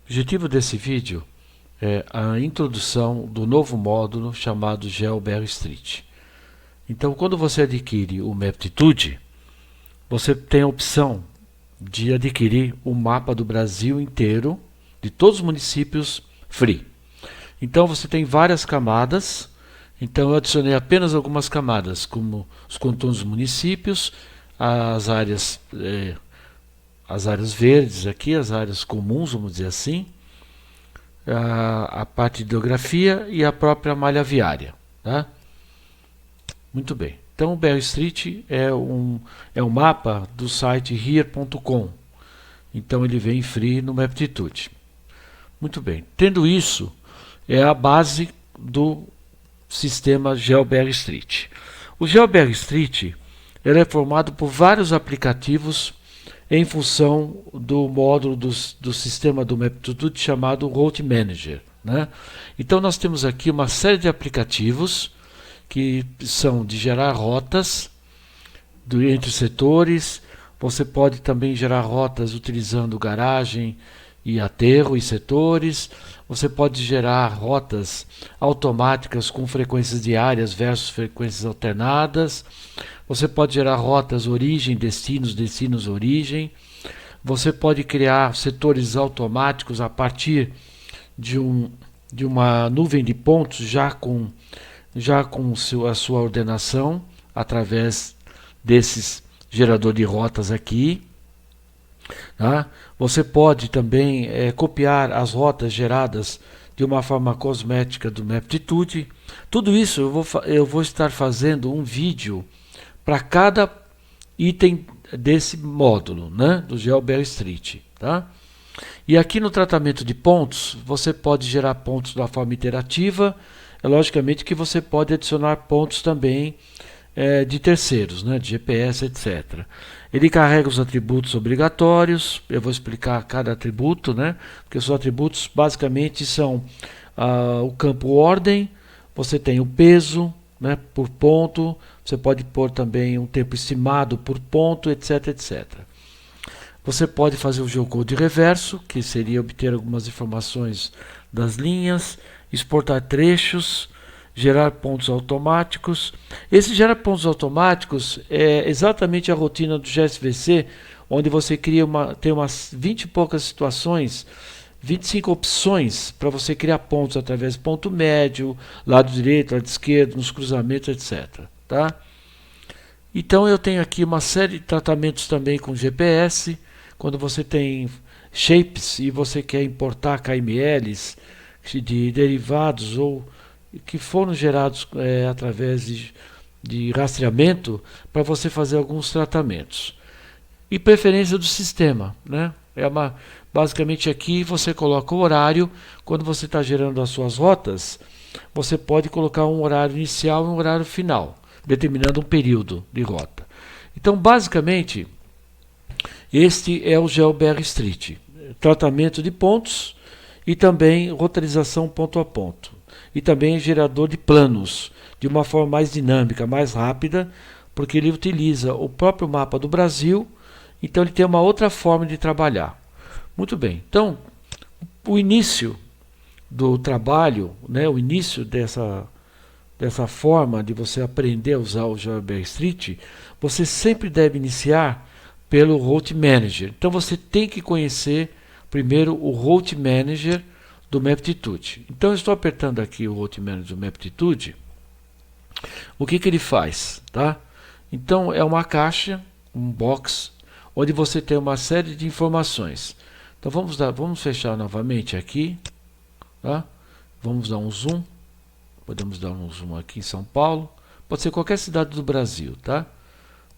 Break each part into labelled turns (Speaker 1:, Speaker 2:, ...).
Speaker 1: O objetivo desse vídeo é a introdução do novo módulo chamado GeoBR Street. Então, quando você adquire o Maptitude, você tem a opção de adquirir o mapa do Brasil inteiro, de todos os municípios, free. Então, você tem várias camadas. Então, eu adicionei apenas algumas camadas, como os contornos dos municípios, as áreas verdes aqui, as áreas comuns, vamos dizer assim, a parte de hidrografia e a própria malha viária. Tá? Muito bem. Então o BR Street é um mapa do site here.com. Então ele vem free no Maptitude. Muito bem. Tendo isso, é a base do sistema GeoBR Street. O GeoBR Street ele é formado por vários aplicativos em função do módulo do sistema do Maptitude chamado Route Manager. Né? Então nós temos aqui uma série de aplicativos que são de gerar rotas entre setores. Você pode também gerar rotas utilizando garagem e aterro e setores. Você pode gerar rotas automáticas com frequências diárias versus frequências alternadas. Você pode gerar rotas origem, destinos, destinos, origem. Você pode criar setores automáticos a partir de uma nuvem de pontos já com a sua ordenação através desses gerador de rotas aqui. Tá? Você pode também copiar as rotas geradas de uma forma cosmética do Maptitude. Tudo isso eu vou estar fazendo um vídeo para cada item desse módulo, né, do GeoBR Street. Tá? E aqui no tratamento de pontos, você pode gerar pontos de uma forma iterativa. É logicamente que você pode adicionar pontos também de terceiros, né, de GPS, etc. Ele carrega os atributos obrigatórios. Eu vou explicar cada atributo, né, porque os atributos basicamente são o campo ordem, você tem o peso, né, por ponto, você pode pôr também um tempo estimado por ponto, etc, etc. Você pode fazer o geocode reverso, que seria obter algumas informações das linhas, exportar trechos, gerar pontos automáticos. Esse gerar pontos automáticos é exatamente a rotina do GSVC, onde você tem umas 20 e poucas situações, 25 opções para você criar pontos através de ponto médio, lado direito, lado esquerdo, nos cruzamentos, etc. Tá? Então eu tenho aqui uma série de tratamentos também com GPS. Quando você tem shapes e você quer importar KMLs de derivados ou que foram gerados através de rastreamento, para você fazer alguns tratamentos. E preferência do sistema, né? Basicamente aqui você coloca o horário. Quando você está gerando as suas rotas, você pode colocar um horário inicial e um horário final, determinando um período de rota. Então basicamente este é o GeoBR Street, tratamento de pontos e também roteirização ponto a ponto. E também gerador de planos, de uma forma mais dinâmica, mais rápida, porque ele utiliza o próprio mapa do Brasil, então ele tem uma outra forma de trabalhar. Muito bem, então o início do trabalho, né, o início dessa forma de você aprender a usar o GeoBR Street, você sempre deve iniciar pelo Route Manager. Então você tem que conhecer primeiro o Route Manager do Maptitude. Então eu estou apertando aqui o Route Manager do Maptitude. O que ele faz? Tá? Então é uma caixa, um box, onde você tem uma série de informações. Então vamos fechar novamente aqui. Tá? Vamos dar um zoom. Podemos dar um zoom aqui em São Paulo. Pode ser qualquer cidade do Brasil. Tá?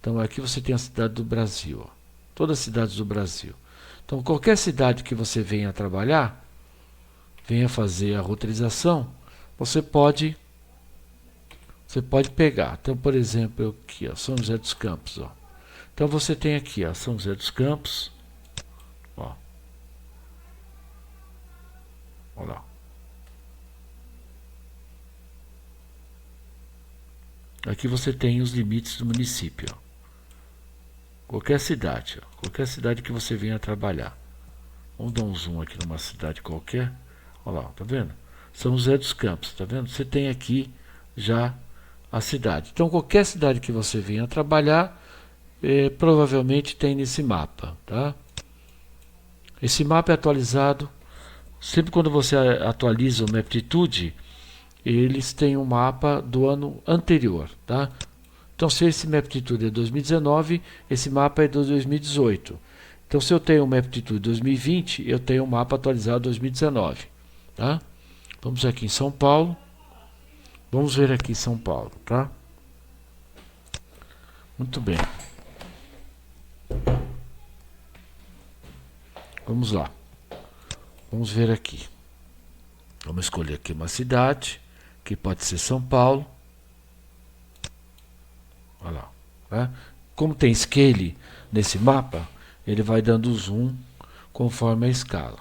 Speaker 1: Então aqui você tem a cidade do Brasil. Ó. Todas as cidades do Brasil. Então qualquer cidade que você venha trabalhar, venha fazer a roteirização, você pode pegar. Então, por exemplo, aqui, ó, São José dos Campos. Ó. Então você tem aqui, ó, São José dos Campos. Ó. Olha lá. Aqui você tem os limites do município. Ó. Qualquer cidade que você venha trabalhar. Vamos dar um zoom aqui numa cidade qualquer. Olha lá, tá vendo? São José dos Campos, tá vendo? Você tem aqui já a cidade. Então qualquer cidade que você venha trabalhar, provavelmente tem nesse mapa, tá? Esse mapa é atualizado sempre quando você atualiza o Maptitude, eles têm um mapa do ano anterior, tá? Então se esse Maptitude é 2019, esse mapa é de 2018. Então se eu tenho um Maptitude 2020, eu tenho um mapa atualizado 2019, tá? Vamos aqui em São Paulo. Vamos ver aqui São Paulo, tá? Muito bem. Vamos lá. Vamos ver aqui. Vamos escolher aqui uma cidade, que pode ser São Paulo. Olha lá. Tá? Como tem scale nesse mapa, ele vai dando zoom conforme a escala.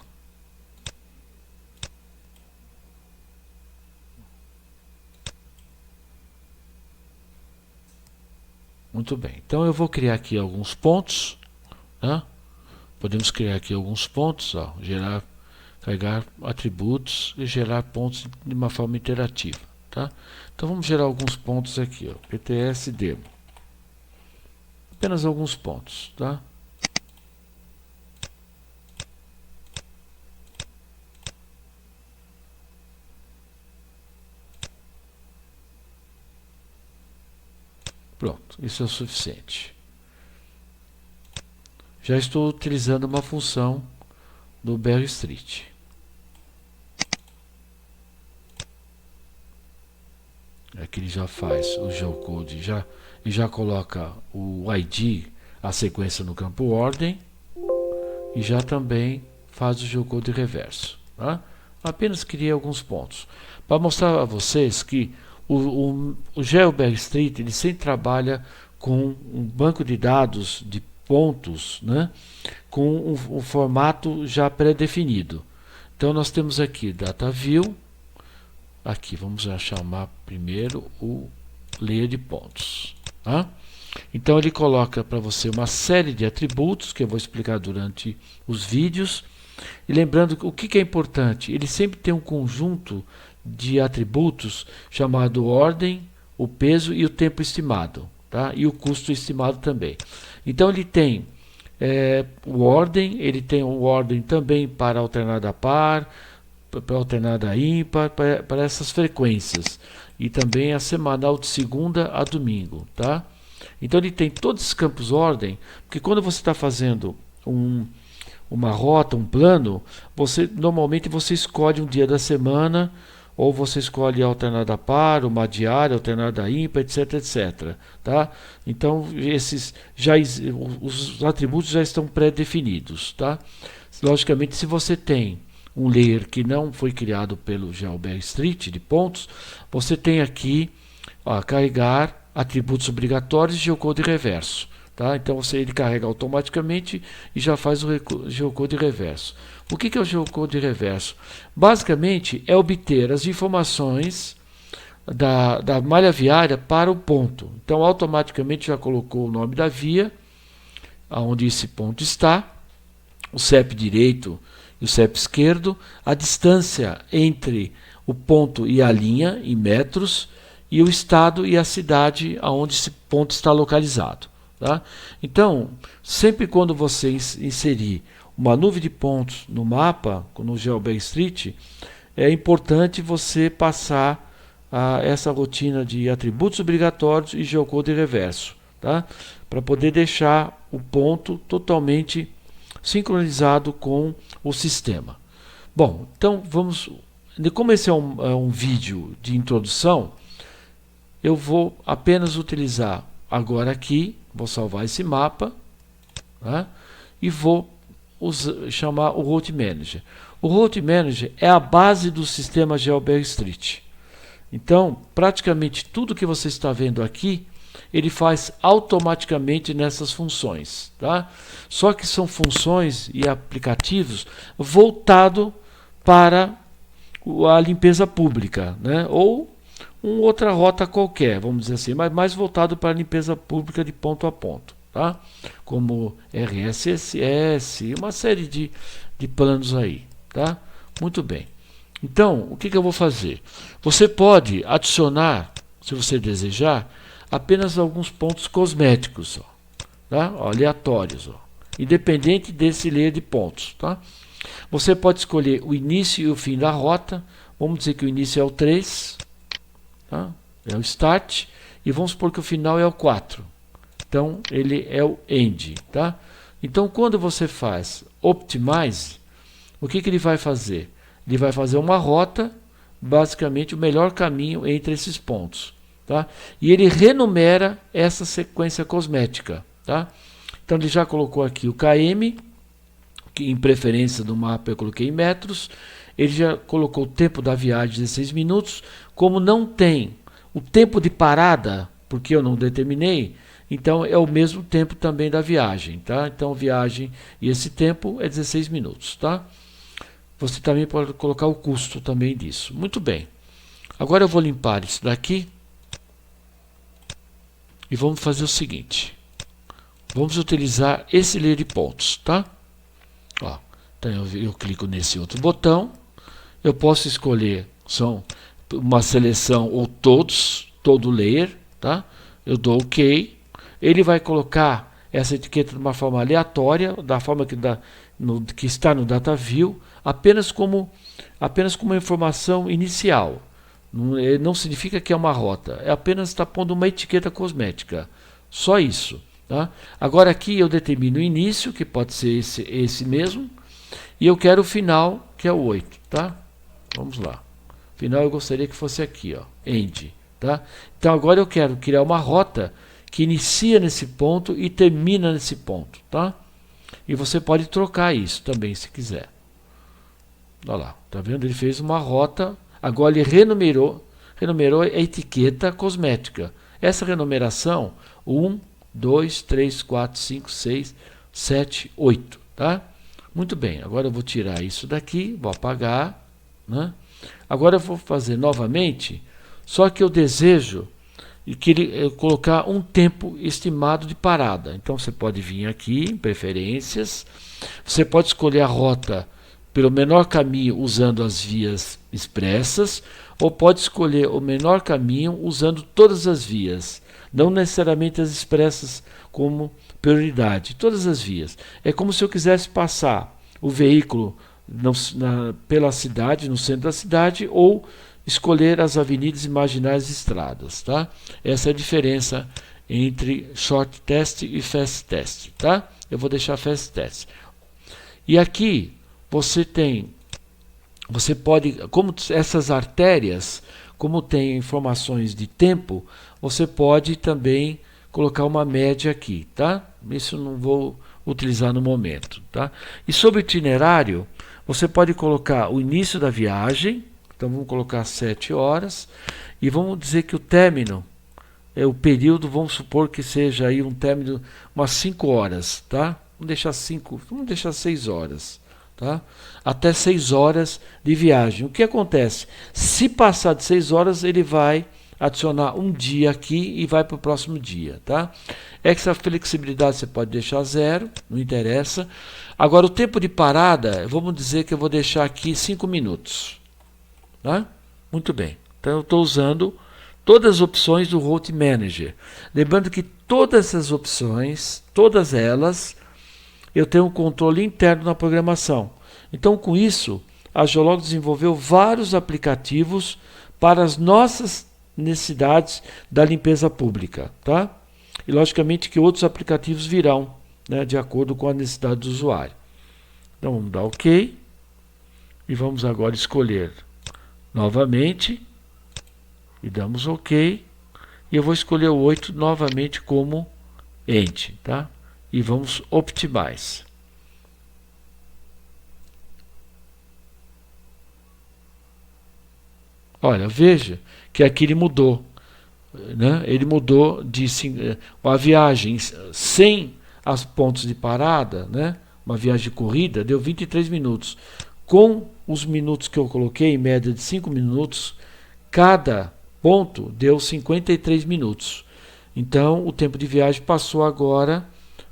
Speaker 1: Muito bem. Então eu vou criar aqui alguns pontos, né? Podemos criar aqui alguns pontos, ó, gerar, carregar atributos e gerar pontos de uma forma interativa, tá? Então vamos gerar alguns pontos aqui, ó, PTS demo. Apenas alguns pontos, tá? Pronto, isso é o suficiente. Já estou utilizando uma função do BR Street. Aqui ele já faz o geocode, e já coloca o ID, a sequência no campo ordem, e já também faz o geocode reverso. Tá? Apenas criei alguns pontos para mostrar a vocês que o GeoBR Street ele sempre trabalha com um banco de dados de pontos, né, com um formato já pré-definido. Então nós temos aqui Data View. Aqui vamos já chamar primeiro o layer de pontos. Tá? Então ele coloca para você uma série de atributos que eu vou explicar durante os vídeos. E lembrando o que é importante, ele sempre tem um conjunto de atributos chamado ordem, o peso e o tempo estimado, tá? E o custo estimado também. Então ele tem o ordem, ele tem o ordem também para alternada par, para alternada ímpar, para essas frequências, e também a semanal de segunda a domingo, tá? Então ele tem todos esses campos ordem, porque quando você está fazendo uma rota, um plano, normalmente você escolhe um dia da semana, ou você escolhe a alternada par, uma diária, alternada ímpar, etc, etc. Tá? Então os atributos já estão pré-definidos. Tá? Logicamente, se você tem um layer que não foi criado pelo GeoBR Street de pontos, você tem aqui carregar atributos obrigatórios e geocode reverso. Tá? Então ele carrega automaticamente e já faz o geocode reverso. O que é o geocode reverso? Basicamente é obter as informações da malha viária para o ponto. Então automaticamente já colocou o nome da via, onde esse ponto está, o CEP direito e o CEP esquerdo, a distância entre o ponto e a linha em metros, e o estado e a cidade onde esse ponto está localizado. Tá? Então, sempre quando você inserir uma nuvem de pontos no mapa, no GeoBR Street, é importante você passar essa rotina de atributos obrigatórios e geocode reverso, tá? Para poder deixar o ponto totalmente sincronizado com o sistema. Bom, então vamos... Como esse é um vídeo de introdução, eu vou apenas utilizar agora aqui, vou salvar esse mapa, tá? E vou chamar o Route Manager. O Route Manager é a base do sistema GeoBR Street. Então, praticamente tudo que você está vendo aqui, ele faz automaticamente nessas funções. Tá? Só que são funções e aplicativos voltados para a limpeza pública, né? Ou outra rota qualquer, vamos dizer assim, mas mais voltado para a limpeza pública de ponto a ponto, tá? Como RSS, uma série de planos aí, tá? Muito bem. Então, o que eu vou fazer? Você pode adicionar, se você desejar, apenas alguns pontos cosméticos, ó, tá? Ó, aleatórios, ó, independente desse layer de pontos, tá? Você pode escolher o início e o fim da rota. Vamos dizer que o início é o 3, tá? É o start, e vamos supor que o final é o 4. Então, ele é o end, tá? Então, quando você faz optimize, o que ele vai fazer? Ele vai fazer uma rota, basicamente o melhor caminho entre esses pontos, tá? E ele renumera essa sequência cosmética, tá? Então, ele já colocou aqui o km, que em preferência do mapa eu coloquei em metros. Ele já colocou o tempo da viagem 16 minutos. Como não tem o tempo de parada, porque eu não determinei, então é o mesmo tempo também da viagem, tá? Então viagem e esse tempo é 16 minutos, tá? Você também pode colocar o custo também disso. Muito bem. Agora eu vou limpar isso daqui e vamos fazer o seguinte. Vamos utilizar esse layer de pontos, tá? Ó, então eu clico nesse outro botão. Eu posso escolher uma seleção ou todo layer, tá? Eu dou OK. Ele vai colocar essa etiqueta de uma forma aleatória, da forma que está no DataView, apenas como uma informação inicial. Não significa que é uma rota, é apenas está pondo uma etiqueta cosmética. Só isso. Tá? Agora aqui eu determino o início, que pode ser esse mesmo, e eu quero o final, que é o 8. Tá? Vamos lá. Final eu gostaria que fosse aqui, ó, end. Tá? Então agora eu quero criar uma rota que inicia nesse ponto e termina nesse ponto. Tá? E você pode trocar isso também, se quiser. Olha lá, tá vendo? Ele fez uma rota, agora ele renumerou a etiqueta cosmética. Essa renumeração, 1, 2, 3, 4, 5, 6, 7, 8. Tá? Muito bem, agora eu vou tirar isso daqui, vou apagar. Né? Agora eu vou fazer novamente, só que eu desejo colocar um tempo estimado de parada. Então você pode vir aqui em preferências, você pode escolher a rota pelo menor caminho usando as vias expressas, ou pode escolher o menor caminho usando todas as vias, não necessariamente as expressas como prioridade, todas as vias. É como se eu quisesse passar o veículo pela cidade, no centro da cidade, ou escolher as avenidas e marginais estradas, tá? Essa é a diferença entre short test e fast test, tá? Eu vou deixar fast test. E aqui você pode, como essas artérias, como tem informações de tempo, você pode também colocar uma média aqui, tá? Isso não vou utilizar no momento, tá? E sobre o itinerário, você pode colocar o início da viagem. Então vamos colocar 7 horas e vamos dizer que o término, o período, vamos supor que seja aí um término, umas 5 horas, tá? Vamos deixar 6 horas, tá? Até 6 horas de viagem. O que acontece? Se passar de 6 horas, ele vai adicionar um dia aqui e vai para o próximo dia, tá? Essa flexibilidade você pode deixar 0, não interessa. Agora o tempo de parada, vamos dizer que eu vou deixar aqui 5 minutos. Tá? Muito bem. Então eu estou usando todas as opções do Route Manager. Lembrando que todas essas opções, todas elas, eu tenho um controle interno na programação. Então com isso, a Geolog desenvolveu vários aplicativos para as nossas necessidades da limpeza pública. Tá? E logicamente que outros aplicativos virão, né, de acordo com a necessidade do usuário. Então vamos dar OK. E vamos agora escolher novamente, e damos OK, e eu vou escolher o 8 novamente como end, tá? E vamos optimize. Olha, veja que aqui ele mudou, né? Ele mudou de a viagem sem os pontos de parada, né? Uma viagem de corrida, deu 23 minutos. Com os minutos que eu coloquei, em média de 5 minutos, cada ponto deu 53 minutos. Então, o tempo de viagem passou agora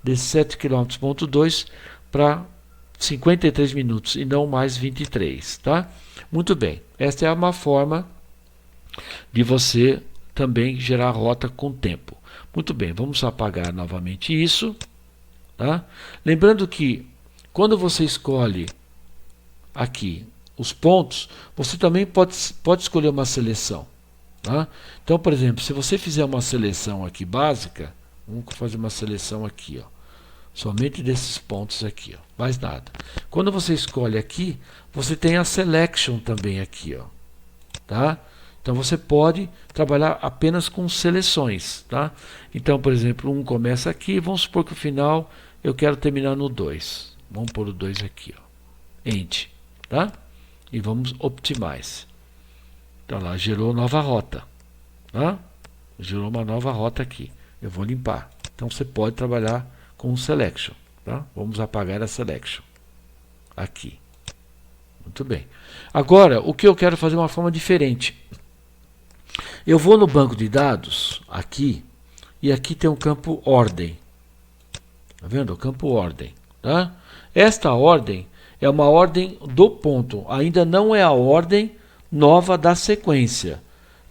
Speaker 1: de 7 km, ponto 2 para 53 minutos e não mais 23, tá? Muito bem, esta é uma forma de você também gerar rota com tempo. Muito bem, vamos apagar novamente isso, tá? Lembrando que quando você escolhe aqui os pontos, você também pode escolher uma seleção, tá? Então, por exemplo, se você fizer uma seleção aqui básica, vamos fazer uma seleção aqui, ó, somente desses pontos aqui, ó, mais nada. Quando você escolhe aqui, você tem a selection também aqui, ó, tá? Então você pode trabalhar apenas com seleções, tá? Então, por exemplo, um começa aqui, vamos supor que o final eu quero terminar no 2. Vamos pôr o 2 aqui, ó. End, tá? E vamos optimize. Então lá, gerou nova rota, tá? Gerou uma nova rota aqui. Eu vou limpar. Então você pode trabalhar com selection, tá? Vamos apagar a selection aqui. Muito bem. Agora, o que eu quero fazer de uma forma diferente. Eu vou no banco de dados, aqui, e aqui tem um campo ordem. Tá vendo? O campo ordem, tá? Esta ordem é uma ordem do ponto, ainda não é a ordem nova da sequência.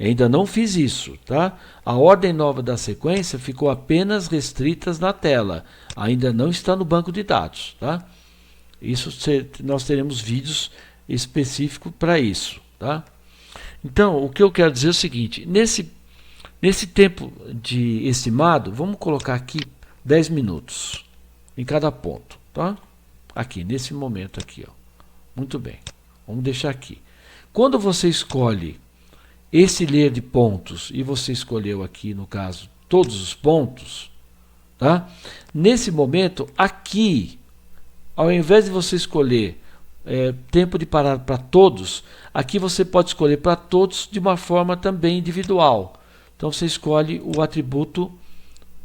Speaker 1: Eu ainda não fiz isso, tá? A ordem nova da sequência ficou apenas restrita na tela, ainda não está no banco de dados, tá? Isso nós teremos vídeos específicos para isso, tá? Então, o que eu quero dizer é o seguinte, nesse tempo de estimado, vamos colocar aqui 10 minutos em cada ponto, tá? Aqui, nesse momento aqui, ó. Muito bem, vamos deixar aqui. Quando você escolhe esse ler de pontos, e você escolheu aqui, no caso, todos os pontos, tá? Nesse momento, aqui, ao invés de você escolher tempo de parada para todos, aqui você pode escolher para todos de uma forma também individual. Então você escolhe o atributo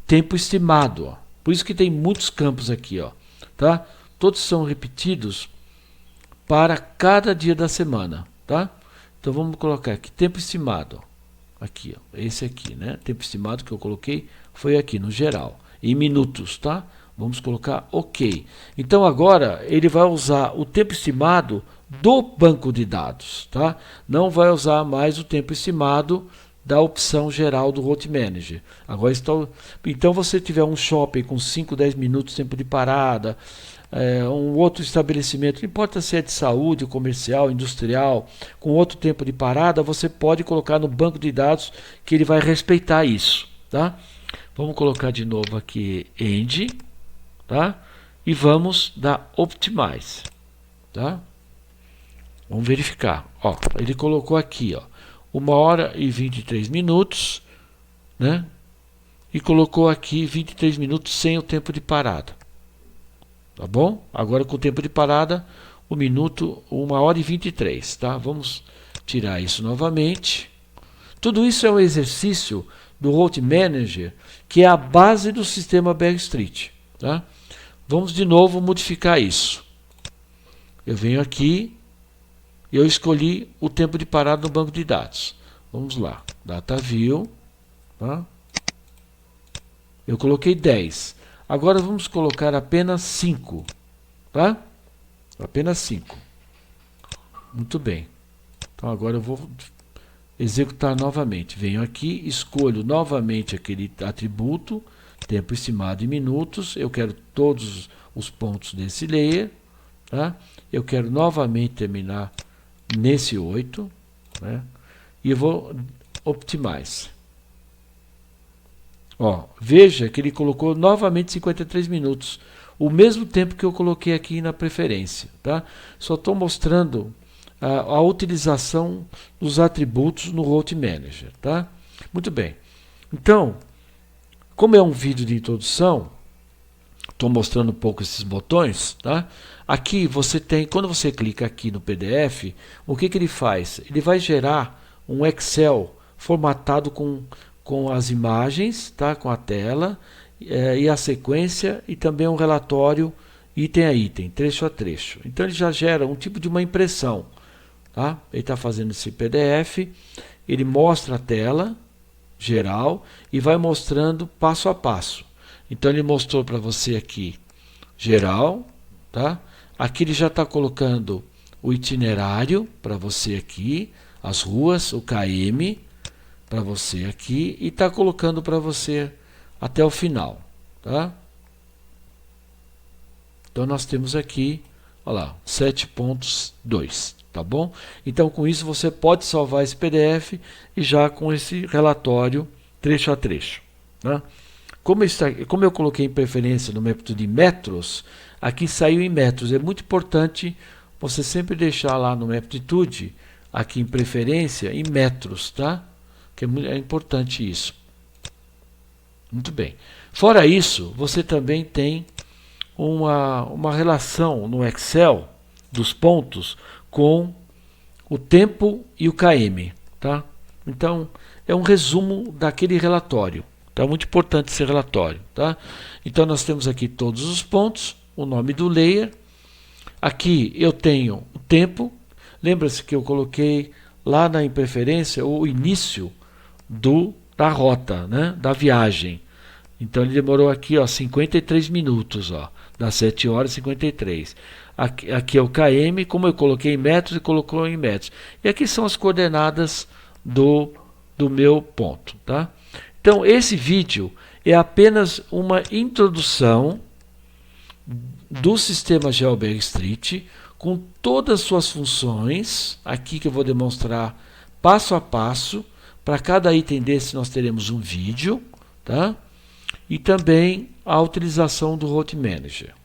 Speaker 1: tempo estimado, ó. Por isso que tem muitos campos aqui, ó, tá? Todos são repetidos para cada dia da semana, tá? Então vamos colocar aqui tempo estimado, ó. Aqui, ó, esse aqui, né? Tempo estimado que eu coloquei foi aqui no geral, em minutos, tá? Vamos colocar OK. Então agora ele vai usar o tempo estimado do banco de dados, tá? Não vai usar mais o tempo estimado da opção geral do Route Manager. Agora então você tiver um shopping com 5, 10 minutos tempo de parada, um outro estabelecimento, não importa se é de saúde, comercial, industrial, com outro tempo de parada, você pode colocar no banco de dados que ele vai respeitar isso, tá? Vamos colocar de novo aqui End, tá? E vamos dar Optimize, tá? Vamos verificar, ó, ele colocou aqui, ó, 1h23, né? E colocou aqui 23 minutos sem o tempo de parada. Tá bom? Agora com o tempo de parada, o minuto 1h23, tá? Vamos tirar isso novamente. Tudo isso é um exercício do Route Manager, que é a base do sistema Backstreet, tá? Vamos de novo modificar isso. Eu venho aqui, eu escolhi o tempo de parada no banco de dados. Vamos lá, Data View, tá? Eu coloquei 10. Agora vamos colocar apenas 5, tá? Apenas 5. Muito bem. Então agora eu vou executar novamente. Venho aqui, escolho novamente aquele atributo, tempo estimado em minutos. Eu quero todos os pontos desse layer, tá? Eu quero novamente terminar nesse 8, né? E eu vou Optimize. Ó, veja que ele colocou novamente 53 minutos, o mesmo tempo que eu coloquei aqui na preferência, tá? Só estou mostrando a utilização dos atributos no Route Manager, tá? Muito bem. Então, como é um vídeo de introdução, estou mostrando um pouco esses botões, tá? Aqui você tem, quando você clica aqui no PDF, o que ele faz? Ele vai gerar um Excel formatado com as imagens, tá? Com a tela e a sequência, e também um relatório item a item, trecho a trecho. Então ele já gera um tipo de uma impressão, tá? Ele está fazendo esse PDF, ele mostra a tela geral e vai mostrando passo a passo. Então ele mostrou para você aqui geral, tá? Aqui ele já está colocando o itinerário para você aqui, as ruas, o KM para você aqui, e está colocando para você até o final, tá? Então nós temos aqui, olha lá, 7.2, tá bom? Então com isso você pode salvar esse PDF e já com esse relatório trecho a trecho, tá? Como eu coloquei em preferência no método de metros, aqui saiu em metros. É muito importante você sempre deixar lá no Maptitude, aqui em preferência, em metros, tá? Que é importante isso. Muito bem. Fora isso, você também tem uma relação no Excel dos pontos com o tempo e o KM, tá? Então, é um resumo daquele relatório. Tá muito importante esse relatório, tá? Então nós temos aqui todos os pontos, o nome do layer. Aqui eu tenho o tempo. Lembra-se que eu coloquei lá na preferência o início da rota, né? Da viagem. Então ele demorou aqui, ó, 53 minutos, ó, das 7 horas e 53. Aqui é o KM, como eu coloquei em metros e colocou em metros. E aqui são as coordenadas do meu ponto, tá? Então esse vídeo é apenas uma introdução do sistema GeoBerg Street com todas as suas funções, aqui que eu vou demonstrar passo a passo. Para cada item desse nós teremos um vídeo, tá? E também a utilização do Route Manager.